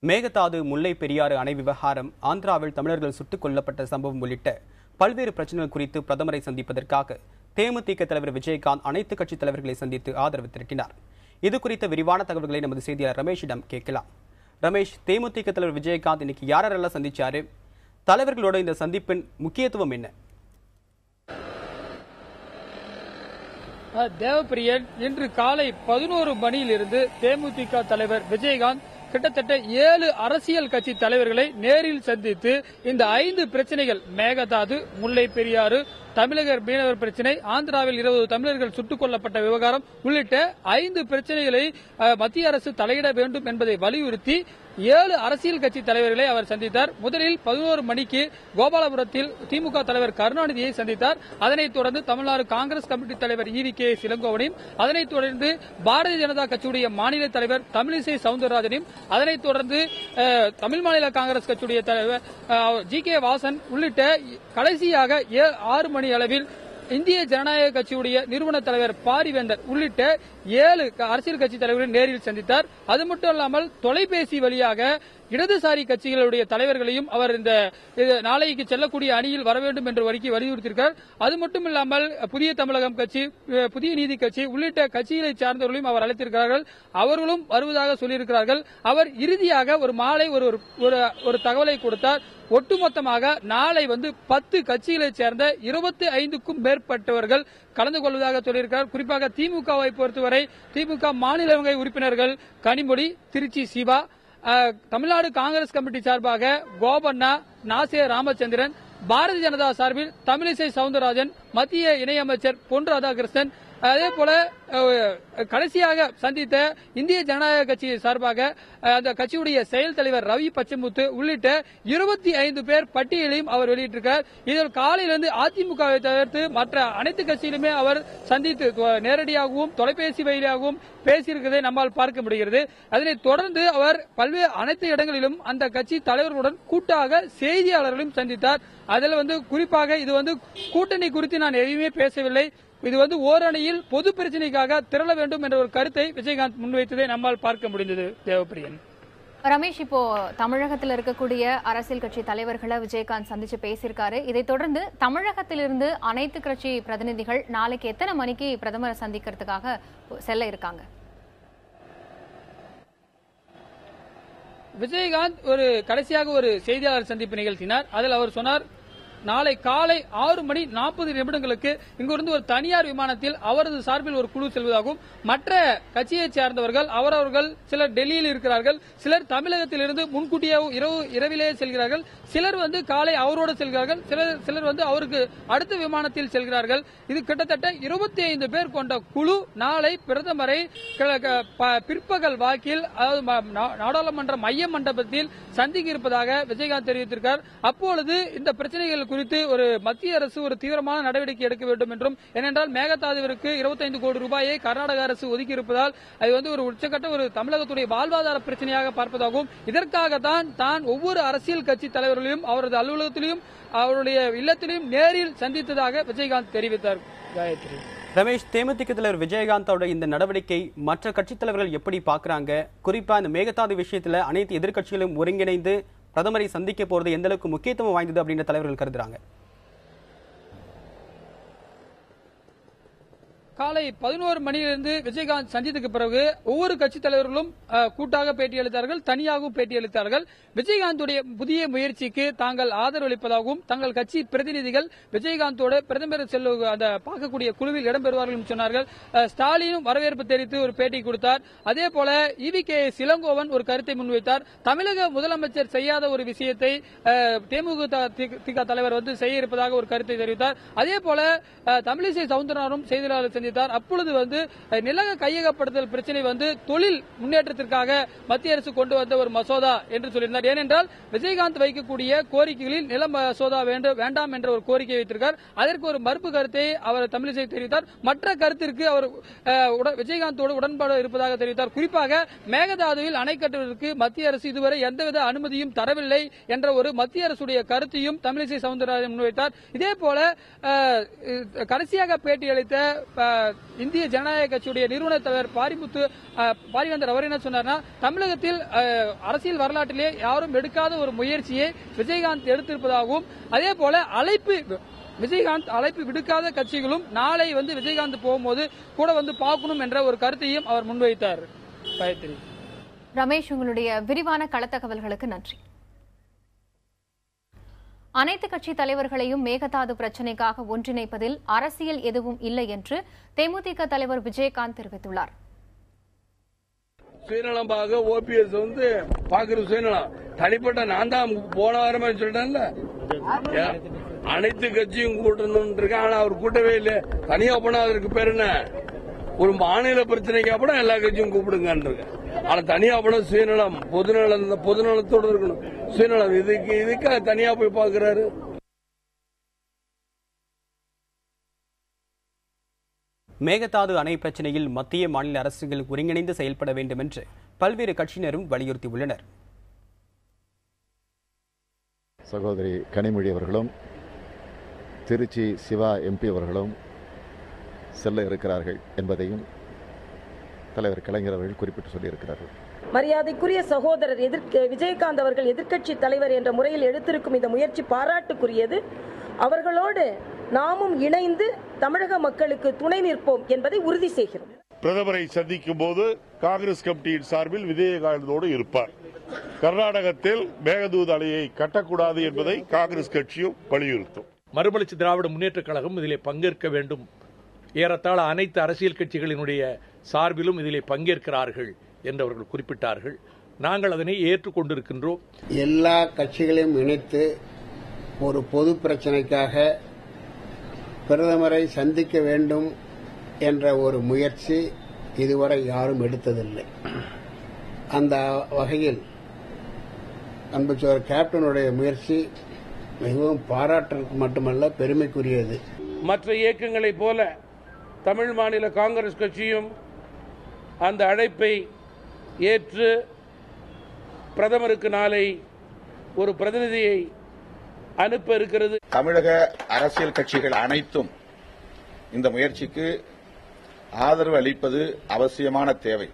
மேகதாது முல்லை பெரியாறு அணை விவகாரம், ஆந்திராவில் தமிழர்கள் சுட்டுக் கொல்லப்பட்ட சம்பவம் உள்ளிட்ட பல்வேறு பிரச்சனைகள் குறித்து பிரதமரை சந்திப்பதற்காக தேமுதிக தலைவர் விஜயகாந்த் அனைத்து கட்சித் தலைவர்களை சந்தித்து ஆதரவு திரட்டினார். இது குறித்த விரிவான தகவல்களை நமது செய்தியாளர் ரமேஷிடம் கேட்கலாம். ரமேஷ், தேமுதிக தலைவர் விஜயகாந்த் இன்னைக்கு யாரெல்லாம் சந்திச்சாரு? தலைவர்களோட இந்த சந்திப்பின் முக்கியத்துவம் என்ன? தேவப்பிரியன், இன்று காலை 11 மணியிலிருந்து தேமுதிக தலைவர் விஜயகாந்த் கிட்டத்தட்ட 7 அரசியல் கட்சி தலைவர்களை நேரில் சந்தித்து இந்த 5 பிரச்சனைகள், மேகதாது, முல்லை பெரியாறு, தமிழகர் மீனவர் பிரச்சனை, ஆந்திராவில் 20 தமிழர்கள் சுட்டுக் கொல்லப்பட்ட விவகாரம் உள்ளிட்ட 5 பிரச்சனைகளை மத்திய அரசு தலையிட வேண்டும் என்பதை வலியுறுத்தி 7 அரசியல் கட்சி தலைவர்களை அவர் சந்தித்தார். முதலில் 11 மணிக்கு கோபாலபுரத்தில் திமுக தலைவர் கருணாநிதியை சந்தித்தார். அதனைத் தொடர்ந்து தமிழ்நாடு காங்கிரஸ் கமிட்டி தலைவர் EVK இளங்கோவனையும், அதனைத் தொடர்ந்து பாரதிய ஜனதா கட்சியுடைய மாநில தலைவர் தமிழிசை சவுந்தரராஜனையும், அதனைத் தொடர்ந்து தமிழ் மாநில காங்கிரஸ் கட்சியுடைய தலைவர் GK வாசன் உள்ளிட்ட கடைசியாக 6 மணி அளவில் இந்திய ஜனநாயக கட்சியுடைய நிறுவன தலைவர் பாரிவேந்தர் உள்ளிட்ட 7 அரசியல் கட்சி தலைவர்களை நேரில் சந்தித்தார். அது மட்டும் இல்லாமல் தொலைபேசி வழியாக இடதுசாரி கட்சிகளுடைய தலைவர்களையும் அவர் இந்த நாளைக்கு செல்லக்கூடிய அணியில் வர வேண்டும் என்று வலியுறுத்தியிருக்கிறார். அது மட்டும் இல்லாமல் புதிய தமிழகம் கட்சி, புதிய நீதி கட்சி உள்ளிட்ட கட்சிகளை சார்ந்தவர்களையும் அவர் அழைத்திருக்கிறார்கள். அவர்களும் வருவதாக சொல்லியிருக்கிறார்கள். அவர் இறுதியாக ஒரு மாலை ஒரு தகவலை கொடுத்தார். ஒட்டுமொத்தமாக நாளை 10 கட்சிகளைச் சேர்ந்த 25க்கும் மேற்பட்டவர்கள் கலந்து கொள்வதாக சொல்லியிருக்கிறார். குறிப்பாக திமுகவை பொறுத்தவரை திமுக மாநிலங்களவை உறுப்பினர்கள் கனிமொழி, திருச்சி சிவா, தமிழ்நாடு காங்கிரஸ் கமிட்டி சார்பாக கோபண்ணா, நாசே ராமச்சந்திரன், பாரதிய ஜனதா சார்பில் தமிழிசை சவுந்தரராஜன், மத்திய இணையமைச்சர் பொன் ராதாகிருஷ்ணன், அதேபோல கடைசியாக சந்தித்த இந்திய ஜனநாயக கட்சி சார்பாக அந்த கட்சியுடைய செயல் தலைவர் ரவி பச்சமுத்து உள்ளிட்ட 25 பேர் பட்டியலையும் அவர் வெளியிட்டிருக்கிறார். இதில் காலையிலிருந்து அதிமுகவை தவிர்த்து மற்ற அனைத்து கட்சியிலுமே அவர் சந்தித்து நேரடியாகவும் தொலைபேசி வழியாகவும் பேசியிருக்கிறதை நம்மால் பார்க்க முடிகிறது. அதனைத் தொடர்ந்து அவர் பல்வேறு அனைத்து இடங்களிலும் அந்த கட்சி தலைவர்களுடன் கூட்டாக செய்தியாளர்களையும் சந்தித்தார். அதில் குறிப்பாக இது கூட்டணி குறித்து நான் எதுவுமே பேசவில்லை, இது ஓரணியில் பொது பிரச்சனைக்காக திரள வேண்டும் என்ற ஒரு கருத்தை விஜயகாந்த் முன்வைத்ததை நம்மால் பார்க்க முடிந்தது. தேவப்பிரியன். ரமேஷ், இப்போ தமிழகத்தில் இருக்கக்கூடிய அரசியல் கட்சி தலைவர்களை விஜயகாந்த் சந்திச்சு பேசியிருக்காரு. இதைத் தொடர்ந்து தமிழகத்திலிருந்து அனைத்து கட்சி பிரதிநிதிகள் நாளைக்கு எத்தனை மணிக்கு பிரதமரை சந்திக்கிறதுக்காக செல்ல இருக்காங்க? விஜயகாந்த் கடைசியாக ஒரு செய்தியாளர் சந்திப்பு நிகழ்த்தினார். அதில் அவர் சொன்னார், நாளை காலை 6:40 இங்கிருந்து ஒரு தனியார் விமானத்தில் அவரது சார்பில் ஒரு குழு செல்வதாகவும், மற்ற கட்சியைச் சேர்ந்தவர்கள் அவரவர்கள் சிலர் டெல்லியில் இருக்கிறார்கள், சிலர் தமிழகத்திலிருந்து முன்கூட்டியே இரவிலேயே செல்கிறார்கள், சிலர் காலை அவரோடு செல்கிறார்கள், சிலர் அவருக்கு அடுத்த விமானத்தில் செல்கிறார்கள். இது கிட்டத்தட்ட 25 பேர் கொண்ட குழு நாளை பிரதமரை பிற்பகல் வாக்கில், அதாவது நாடாளுமன்ற மைய மண்டபத்தில் சந்திக்க இருப்பதாக விஜயகாந்த் தெரிவித்திருக்கிறார். அப்பொழுது இந்த பிரச்சனைகள் குறித்து மத்திய அரசு ஒரு தீவிரமான நடவடிக்கை எடுக்க வேண்டும் என்றும், ஏனென்றால் மேகதாதுவிற்கு 25 கோடி ரூபாயை கர்நாடக அரசு ஒதுக்கி இருப்பதால் அது ஒரு உச்சக்கட்ட தமிழகத்துடைய வாழ்வாதார பிரச்சனையாக பார்ப்பதாகவும், இதற்காக தான் ஒவ்வொரு அரசியல் கட்சி தலைவர்களையும் அவரது அலுவலகத்திலும் அவருடைய இல்லத்திலும் நேரில் சந்தித்ததாக விஜயகாந்த் தெரிவித்தார். காயத்ரி. ரமேஷ், தேமுதிக தலைவர் விஜயகாந்தோட இந்த நடவடிக்கை மற்ற கட்சித் தலைவர்கள் எப்படி பார்க்கறாங்க? குறிப்பா இந்த மேகதாது விஷயத்துல அனைத்து எதிர்க்கட்சிகளும் ஒருங்கிணைந்து பிரதமரை சந்திக்க போறது எந்த அளவுக்கு முக்கியத்துவம் வாய்ந்தது அப்படின்னு தலைவர்கள் கருதுறாங்க? காலை 11 மணியிலிருந்து விஜயகாந்த் சந்தித்துக்கு பிறகு ஒவ்வொரு கட்சி தலைவர்களும் கூட்டாக பேட்டியளித்தார்கள், தனியாகவும் பேட்டியளித்தார்கள். விஜயகாந்துடைய புதிய முயற்சிக்கு தாங்கள் ஆதரவளிப்பதாகவும், தங்கள் கட்சி பிரதிநிதிகள் விஜயகாந்தோடு பிரதமர் அந்த பார்க்கக்கூடிய குழுவில் இடம்பெறுவார்கள் என்று சொன்னார்கள். ஸ்டாலினும் வரவேற்பு தெரிவித்து ஒரு பேட்டி கொடுத்தார். அதே போல EVK இளங்கோவன் ஒரு கருத்தை முன்வைத்தார். தமிழக முதலமைச்சர் செய்யாத ஒரு விஷயத்தை தேமுதிக தலைவர் செய்ய இருப்பதாக ஒரு கருத்தை தெரிவித்தார். அதே போல தமிழிசை சவுந்தரராஜனும் செய்தியாளர் அப்பொழுது நில கையகப்படுத்தல் பிரச்சனை தொழில் முன்னேற்றத்திற்காக மத்திய அரசு கொண்டு வந்த ஒரு மசோதா என்று சொல்லியிருந்தார். ஏனென்றால் விஜயகாந்த் வைக்கக்கூடிய கோரிக்கைகளில் நில மசோதா வேண்டாம் என்ற ஒரு கோரிக்கை வைத்திருக்கார். அதற்கு ஒரு மறுப்பு கருத்தை அவர் தமிழிசை தெரிவித்தார். மற்ற கருத்திற்கு அவர் விஜயகாந்தோடு உடன்பாடு இருப்பதாக தெரிவித்தார். குறிப்பாக மேகதாதுவில் அணை கட்டுவதற்கு மத்திய அரசு இதுவரை எந்தவித அனுமதியும் தரவில்லை என்ற ஒரு மத்திய அரசுடைய கருத்தையும் தமிழிசை சவுந்தரராஜன் முன்வைத்தார். இதே போல கடைசியாக பேட்டியளித்த இந்திய ஜனநாயக கட்சியுடைய நிறுவன தலைவர் பாரிவேந்தர் அவர் என்ன சொன்னார்னா, தமிழகத்தில் அரசியல் வரலாற்றிலே யாரும் எடுக்காத ஒரு முயற்சியை விஜயகாந்த் எடுத்திருப்பதாகவும், அதே போல விஜயகாந்த் அழைப்பு விடுக்காத கட்சிகளும் நாளை விஜயகாந்த் போகும்போது கூட பார்க்கணும் என்ற ஒரு கருத்தையும் அவர் முன்வைத்தார். காயத்ரி, ரமேஷ், உங்களுடைய விரிவான களத்தகவல்களுக்கு நன்றி. அனைத்து கட்சி தலைவர்களையும் மேகதாது பிரச்சினைக்காக ஒன்றிணைப்பதில் அரசியல் எதுவும் இல்லை என்று தேமுதிக தலைவர் விஜயகாந்த் தெரிவித்துள்ளார். சுயநலமாக ஓபிஎஸ் பாக்குற சுயநலம் தனிப்பட்ட நான் தான் போன வாரமே சொல்லிட்டேன்ல, அனைத்து கட்சியும் கூட்டணும் இருக்கேன். ஆனா அவர் கூட்டவே இல்லை. தனியா போனா அதற்கு பேர் என்ன? ஒரு மாநில பிரச்சனைக்கு அப்புறம் எல்லா கட்சியும் கூப்பிடுங்கன்னு இருக்கு. ஆனா தனியா போனா சுயநலம், பொதுநலத்தோடு இருக்கணும். சுயநலம் இதுக்கு தனியா போய் பாக்குறாரு. மேகதாது அணை பிரச்சினையில் மத்திய மாநில அரசுகள் ஒருங்கிணைந்து செயல்பட வேண்டும் என்று பல்வேறு கட்சியினரும் வலியுறுத்தியுள்ளனர். சகோதரி கனிமொழி அவர்களும் திருச்சி சிவா எம்பி அவர்களும் செல்ல இருக்கிறார்கள் என்பதையும் தலைவர் கலைஞர் அவர்கள் குறிப்பிட்டு சொல்லியிருக்கிறார்கள். மரியாதைக்குரிய சகோதரர் விஜயகாந்த் அவர்கள் எதிர்க்கட்சி தலைவர் என்ற முறையில் எடுத்திருக்கும் இந்த முயற்சி பாராட்டுக்குரியது. அவர்களோடு நாமும் இணைந்து தமிழக மக்களுக்கு துணை நிற்போம் என்பதை உறுதி செய்கிறோம். பிரதமரை சந்திக்கும் போது காங்கிரஸ் கமிட்டியின் சார்பில் விஜயகாந்தோடு இருப்பார். கர்நாடகத்தில் மேகதூது அணையை கட்டக்கூடாது என்பதை காங்கிரஸ் கட்சியும் வலியுறுத்தும். மறுமலர்ச்சி திராவிட முன்னேற்றக் கழகம் இதிலே பங்கேற்க வேண்டும். ஏறத்தாழ அனைத்து அரசியல் கட்சிகளினுடைய சார்பிலும் இதிலே பங்கேற்கிறார்கள் என்று அவர்கள் குறிப்பிட்டார்கள். நாங்கள் அதனை ஏற்றுக்கொண்டிருக்கின்றோம். எல்லா கட்சிகளையும் இணைத்து ஒரு பொது பிரச்சனைக்காக பிரதமரை சந்திக்க வேண்டும் என்ற ஒரு முயற்சி இதுவரை யாரும் எடுத்ததில்லை. அந்த வகையில் அன்பு சோதரர் கேப்டனுடைய முயற்சி மிகவும் பாராட்டுக்கு மட்டுமல்ல, பெருமைக்குரியது. மற்ற இயக்கங்களைப் போல தமிழ் மாநில காங்கிரஸ் கட்சியும் அந்த அழைப்பை ஏற்று பிரதமருக்கு நாளை ஒரு பிரதிநிதியை அனுப்ப இருக்கிறது. தமிழக அரசியல் கட்சிகள் அனைத்தும் இந்த முயற்சிக்கு ஆதரவு அளிப்பது அவசியமான தேவை.